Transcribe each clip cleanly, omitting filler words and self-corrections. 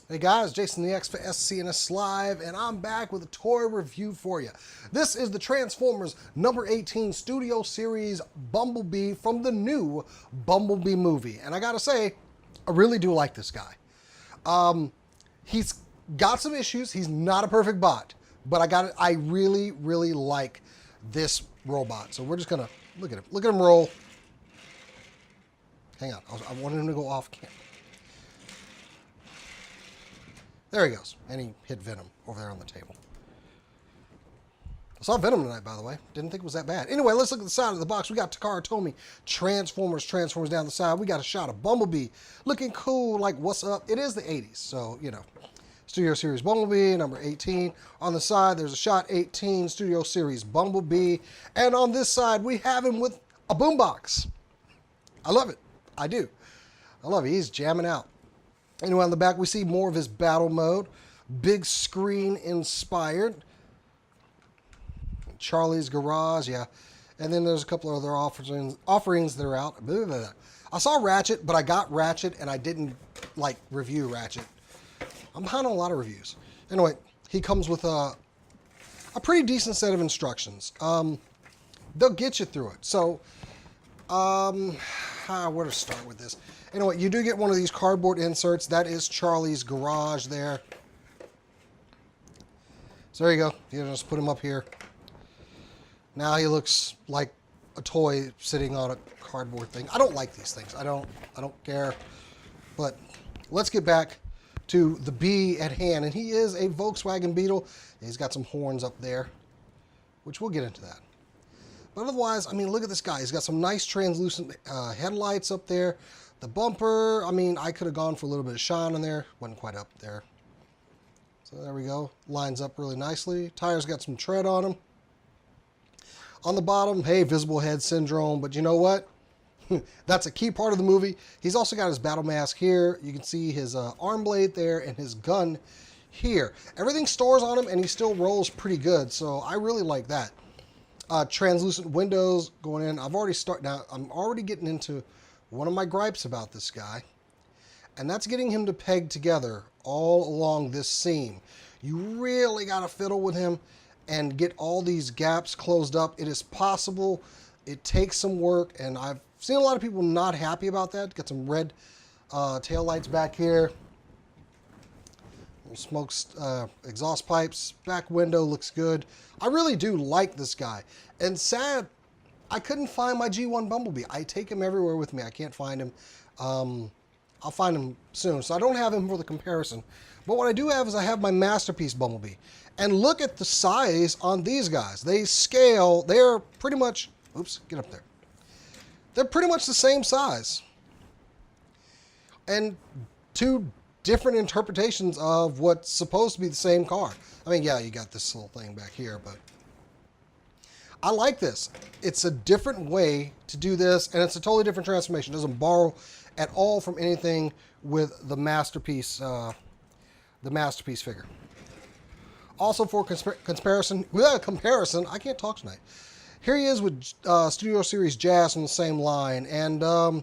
Hey guys, Jason the X for SCNS Live, and I'm back with a toy review for you. This is the Transformers number 18 Studio Series Bumblebee from the new Bumblebee movie. And I gotta say, I really do like this guy. He's got some issues. He's not a perfect bot, but I really, really like this robot. So we're just gonna look at him. Look at him roll. Hang on, I wanted him to go off camera. There he goes. And he hit Venom over there on the table. I saw Venom tonight, by the way. Didn't think it was that bad. Anyway, let's look at the side of the box. We got Takara Tomy, Transformers down the side. We got a shot of Bumblebee looking cool, like what's up. It is the 80s, so, you know. Studio Series Bumblebee, number 18. On the side, there's a shot 18, Studio Series Bumblebee. And on this side, we have him with a boombox. I love it. I do. I love it. He's jamming out. Anyway, on the back, we see more of his battle mode. Big screen inspired. Charlie's Garage, yeah. And then there's a couple of other offerings that are out. I saw Ratchet, but I got Ratchet and I didn't, like, review Ratchet. I'm behind on a lot of reviews. Anyway, he comes with a pretty decent set of instructions. They'll get you through it. So, where to start with this? Anyway, you do get one of these cardboard inserts. That is Charlie's Garage there. So there you go. You just put him up here. Now he looks like a toy sitting on a cardboard thing. I don't like these things. I don't care. But let's get back to the bee at hand. And he is a Volkswagen Beetle. He's got some horns up there, which we'll get into that. But otherwise, I mean, look at this guy. He's got some nice translucent headlights up there. The bumper, I mean, I could have gone for a little bit of shine on there. Wasn't quite up there. So there we go. Lines up really nicely. Tires got some tread on them. On the bottom, hey, visible head syndrome. But you know what? That's a key part of the movie. He's also got his battle mask here. You can see his arm blade there and his gun here. Everything stores on him and he still rolls pretty good. So I really like that. Translucent windows going in. I'm already getting into one of my gripes about this guy, and that's getting him to peg together all along this seam. You really got to fiddle with him and get all these gaps closed up. It is possible. It takes some work, and I've seen a lot of people not happy about that. Got some red tail lights back here. Smokes, exhaust pipes, back window looks good. I really do like this guy. And sad, I couldn't find my G1 Bumblebee. I take him everywhere with me. I can't find him. I'll find him soon. So I don't have him for the comparison. But what I do have is I have my Masterpiece Bumblebee. And look at the size on these guys. They scale. They're pretty much, oops, get up there. They're pretty much the same size. And two different interpretations of what's supposed to be the same car. I mean, yeah, you got this little thing back here, but I like this. It's a different way to do this, and it's a totally different transformation. It doesn't borrow at all from anything with the Masterpiece figure. Also, for comparison, I can't talk tonight. Here he is with Studio Series Jazz on the same line, and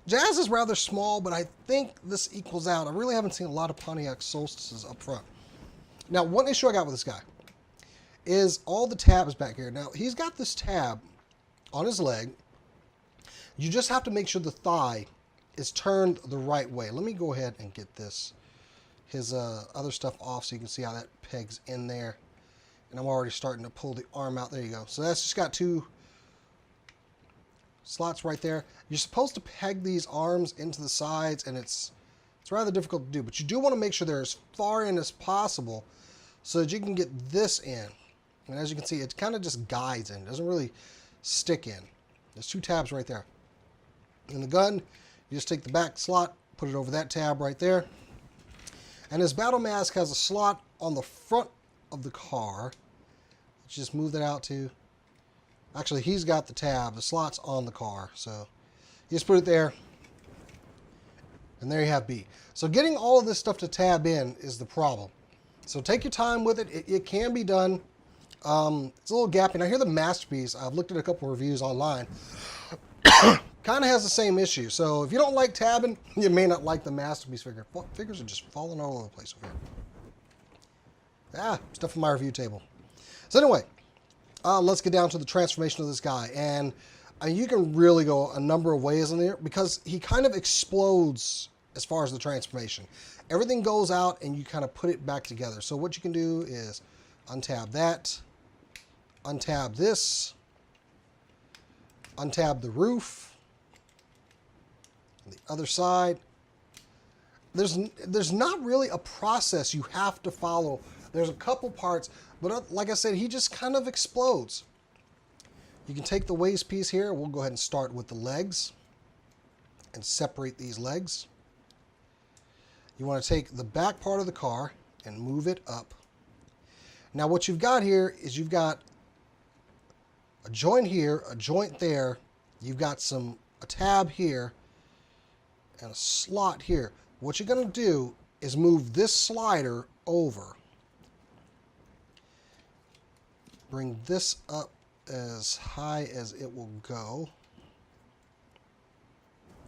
Jazz is rather small, but I think this equals out. I really haven't seen a lot of Pontiac Solstices up front. Now, one issue I got with this guy is all the tabs back here. Now, he's got this tab on his leg. You just have to make sure the thigh is turned the right way. Let me go ahead and get his other stuff off so you can see how that pegs in there. And I'm already starting to pull the arm out. There you go. So that's just got two slots right there. You're supposed to peg these arms into the sides, and it's rather difficult to do, but you do want to make sure they're as far in as possible so that you can get this in. And as you can see, it kind of just guides in. It doesn't really stick in. There's two tabs right there. In the gun, you just take the back slot, put it over that tab right there. And his battle mask has a slot on the front of the car. Just move that out to... Actually, he's got the tab. The slot's on the car. So you just put it there. And there you have B. So getting all of this stuff to tab in is the problem. So take your time with it. It can be done. It's a little gappy. Now here the Masterpiece. I've looked at a couple reviews online. kind of has the same issue. So if you don't like tabbing, you may not like the Masterpiece figure. Figures are just falling all over the place over here. Stuff from my review table. So anyway, let's get down to the transformation of this guy. And you can really go a number of ways in there because he kind of explodes as far as the transformation. Everything goes out and you kind of put it back together. So what you can do is untab that, untab this, untab the roof, on the other side. There's not really a process you have to follow. There's a couple parts, but like I said, he just kind of explodes. You can take the waist piece here. We'll go ahead and start with the legs and separate these legs. You want to take the back part of the car and move it up. Now what you've got here is you've got a joint here, a joint there. You've got a tab here and a slot here. What you're going to do is move this slider over. Bring this up as high as it will go.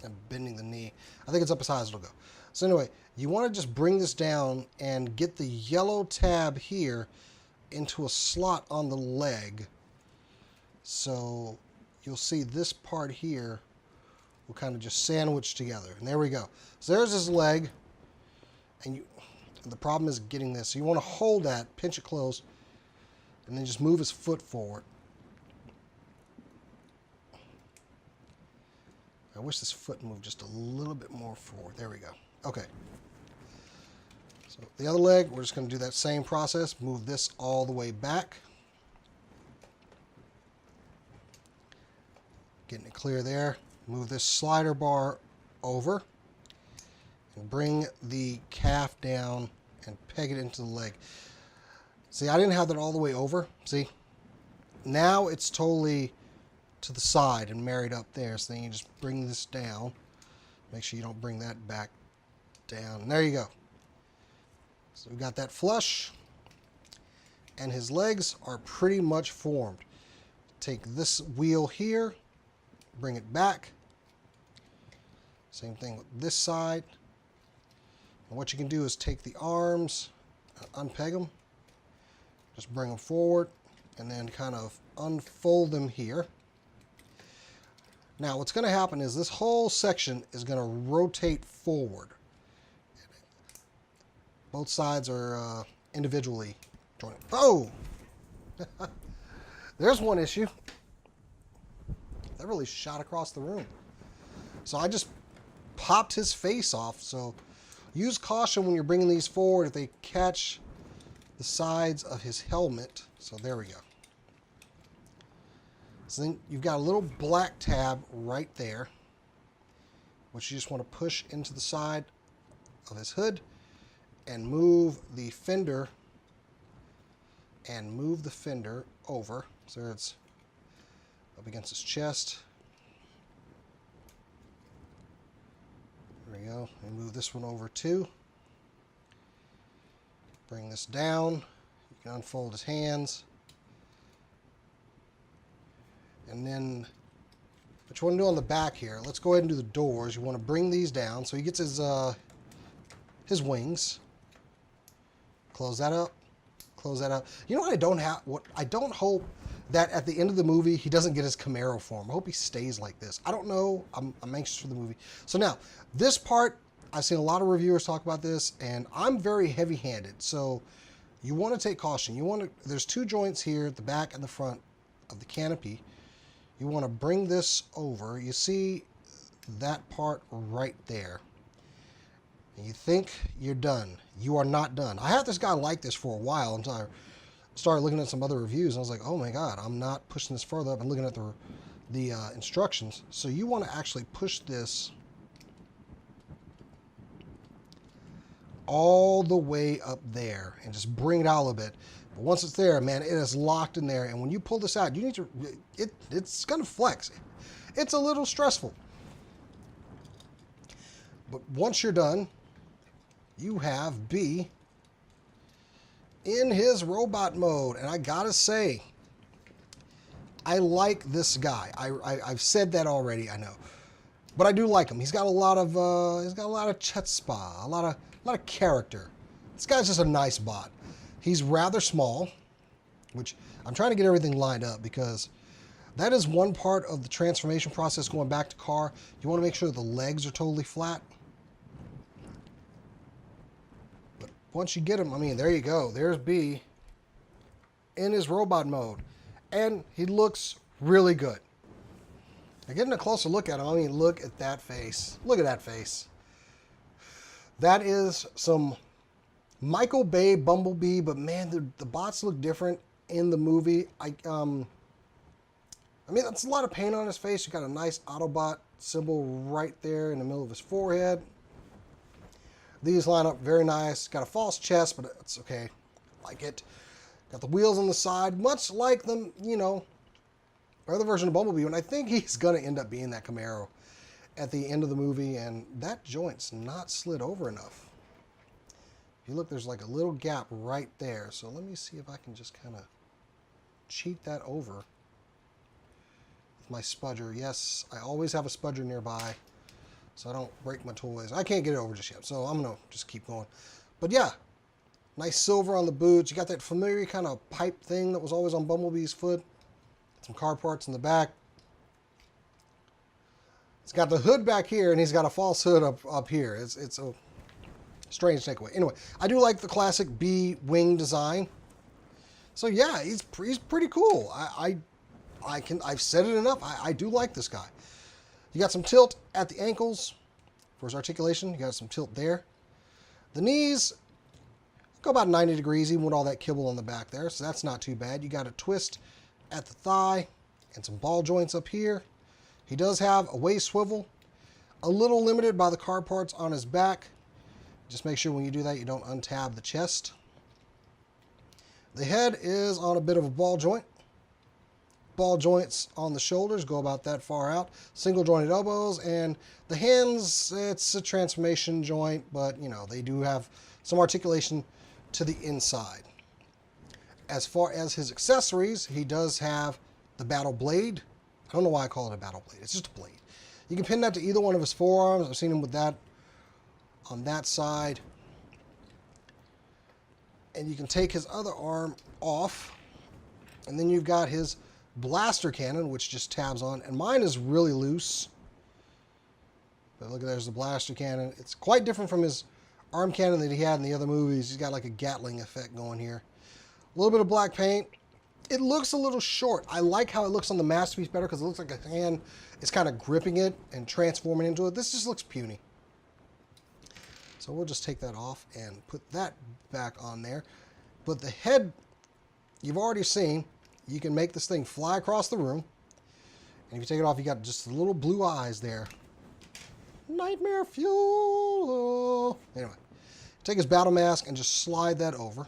I'm bending the knee. I think it's up as high as it'll go. So anyway, you want to just bring this down and get the yellow tab here into a slot on the leg. So you'll see this part here will kind of just sandwich together. And there we go. So there's his leg. And the problem is getting this. So you want to hold that, pinch it close, and then just move his foot forward. I wish this foot moved just a little bit more forward. There we go. Okay. So the other leg, we're just going to do that same process. Move this all the way back. Getting it clear there. Move this slider bar over. And bring the calf down and peg it into the leg. See, I didn't have that all the way over. See? Now it's totally to the side and married up there. So then you just bring this down. Make sure you don't bring that back down. And there you go. So we got that flush. And his legs are pretty much formed. Take this wheel here. Bring it back. Same thing with this side. And what you can do is take the arms, unpeg them. Just bring them forward and then kind of unfold them here. Now what's going to happen is this whole section is going to rotate forward. Both sides are individually joined. Oh! There's one issue. That really shot across the room. So I just popped his face off. So use caution when you're bringing these forward if they catch the sides of his helmet. So there we go. So then you've got a little black tab right there, which you just want to push into the side of his hood and move the fender over. So it's up against his chest. There we go. And move this one over too. Bring this down. You can unfold his hands. And then what you want to do on the back here, let's go ahead and do the doors. You want to bring these down so he gets his wings. Close that up. Close that up. You know what I don't hope that at the end of the movie he doesn't get his Camaro form. I hope he stays like this. I don't know. I'm anxious for the movie. So now, this part, I've seen a lot of reviewers talk about this, and I'm very heavy-handed. So you want to take caution. There's two joints here at the back and the front of the canopy. You want to bring this over. You see that part right there. And you think you're done. You are not done. I had this guy like this for a while until I started looking at some other reviews, and I was like, oh my God, I'm not pushing this further up and looking at the instructions. So you want to actually push this all the way up there and just bring it out a little bit. But once it's there, man, it is locked in there. And when you pull this out, you need to, it's going to flex. It's a little stressful. But once you're done, you have B in his robot mode. And I gotta say, I like this guy. I've said that already, I know. But I do like him. He's got a lot of chutzpah, a lot of character. This guy's just a nice bot. He's rather small, which I'm trying to get everything lined up because that is one part of the transformation process going back to car. You want to make sure the legs are totally flat. But once you get him, I mean, there you go. There's B in his robot mode. And he looks really good. Now, getting a closer look at him, I mean, look at that face. Look at that face. That is some Michael Bay Bumblebee, but man, the bots look different in the movie. I mean, that's a lot of paint on his face. You got a nice Autobot symbol right there in the middle of his forehead. These line up very nice. Got a false chest, but it's okay. I like it. Got the wheels on the side, much like them, you know, other version of Bumblebee. And I think he's going to end up being that Camaro at the end of the movie. And that joint's not slid over enough. If you look, there's like a little gap right there. So let me see if I can just kind of cheat that over with my spudger. Yes, I always have a spudger nearby so I don't break my toys. I can't get it over just yet, so I'm going to just keep going. But yeah, nice silver on the boots. You got that familiar kind of pipe thing that was always on Bumblebee's foot. Some car parts in the back. It's got the hood back here, and he's got a false hood up here. It's a strange takeaway. Anyway, I do like the classic B wing design. So yeah, he's pretty cool. I've said it enough. I do like this guy. You got some tilt at the ankles for his articulation. You got some tilt there. The knees go about 90 degrees, even with all that kibble on the back there. So that's not too bad. You got a twist at the thigh and some ball joints up here. He does have a waist swivel, a little limited by the car parts on his back. Just make sure when you do that, you don't untab the chest. The head is on a bit of a ball joint. Ball joints on the shoulders go about that far out. Single jointed elbows, and the hands, it's a transformation joint, but you know, they do have some articulation to the inside. As far as his accessories, he does have the battle blade. I don't know why I call it a battle blade. It's just a blade. You can pin that to either one of his forearms. I've seen him with that on that side. And you can take his other arm off. And then you've got his blaster cannon, which just tabs on. And mine is really loose. But look, there's the blaster cannon. It's quite different from his arm cannon that he had in the other movies. He's got like a Gatling effect going here. A little bit of black paint. It looks a little short. I like how it looks on the Masterpiece better because it looks like a hand is kind of gripping it and transforming into it. This just looks puny. So we'll just take that off and put that back on there. But the head, you've already seen, you can make this thing fly across the room. And if you take it off, you got just the little blue eyes there. Nightmare fuel. Anyway, take his battle mask and just slide that over.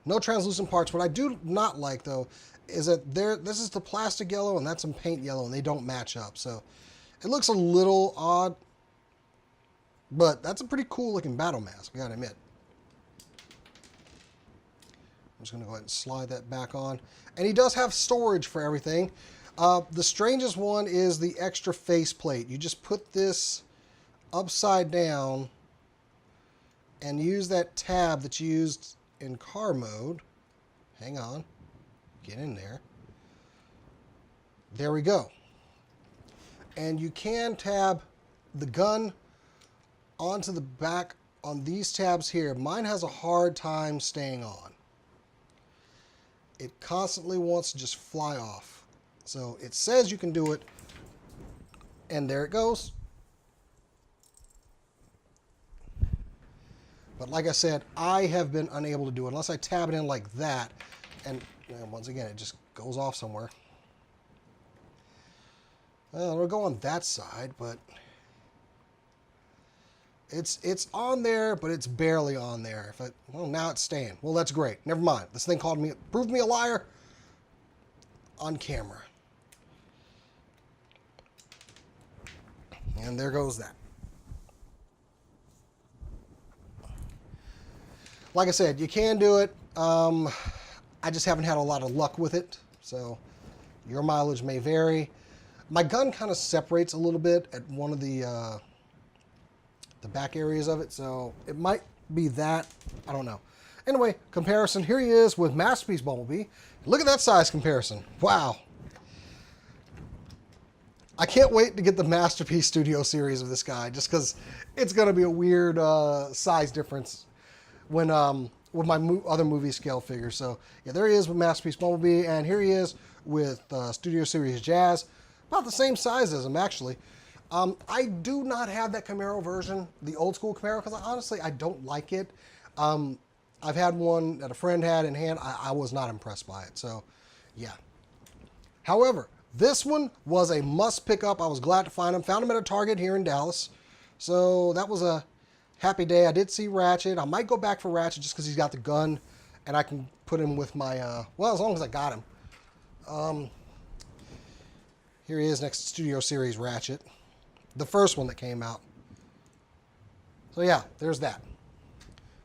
No translucent parts. What I do not like, though, is that this is the plastic yellow and that's some paint yellow, and they don't match up. So it looks a little odd, but that's a pretty cool looking battle mask, I gotta admit. I'm just gonna go ahead and slide that back on. And he does have storage for everything. The strangest one is the extra face plate. You just put this upside down and use that tab that you used in car mode. Hang on. Get in there. There we go. And you can tab the gun onto the back on these tabs here. Mine has a hard time staying on. It constantly wants to just fly off. So it says you can do it, and there it goes. But like I said, I have been unable to do it unless I tab it in like that. And once again, it just goes off somewhere. Well, it'll go on that side, but it's on there, but it's barely on there. Well, now it's staying. Well, that's great. Never mind. This thing proved me a liar on camera. And there goes that. Like I said, you can do it. I just haven't had a lot of luck with it, so your mileage may vary. My gun kind of separates a little bit at one of the back areas of it, so it might be that. I don't know. Anyway, comparison. Here he is with Masterpiece Bumblebee. Look at that size comparison. Wow. I can't wait to get the Masterpiece Studio series of this guy, just because it's going to be a weird size difference when with my other movie scale figures. So yeah, there he is with Masterpiece Bumblebee, and here he is with Studio Series Jazz. About the same size as him, actually. I do not have that Camaro version, the old school Camaro, because honestly, I don't like it. I've had one that a friend had in hand. I was not impressed by it, so yeah. However, this one was a must pick up. I was glad to find him. Found him at a Target here in Dallas, so that was a happy day. I did see Ratchet. I might go back for Ratchet just because he's got the gun, and I can put him with my, well, as long as I got him. Here he is next to Studio Series Ratchet. The first one that came out. So yeah, there's that.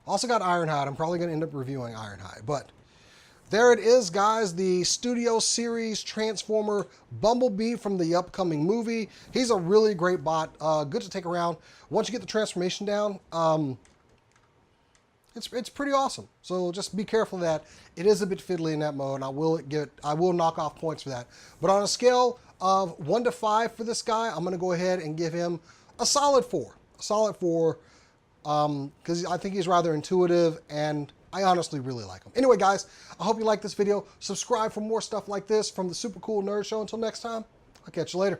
Also got Ironhide. I'm probably going to end up reviewing Ironhide. But there it is, guys. The Studio Series Transformer Bumblebee from the upcoming movie. He's a really great bot. Good to take around. Once you get the transformation down, it's pretty awesome. So just be careful of that. It is a bit fiddly in that mode. I will knock off points for that. But on a scale of 1 to 5 for this guy, I'm going to go ahead and give him a solid 4. A solid 4, because I think he's rather intuitive, and I honestly really like him. Anyway, guys, I hope you liked this video. Subscribe for more stuff like this from the Super Cool Nerd Show. Until next time, I'll catch you later.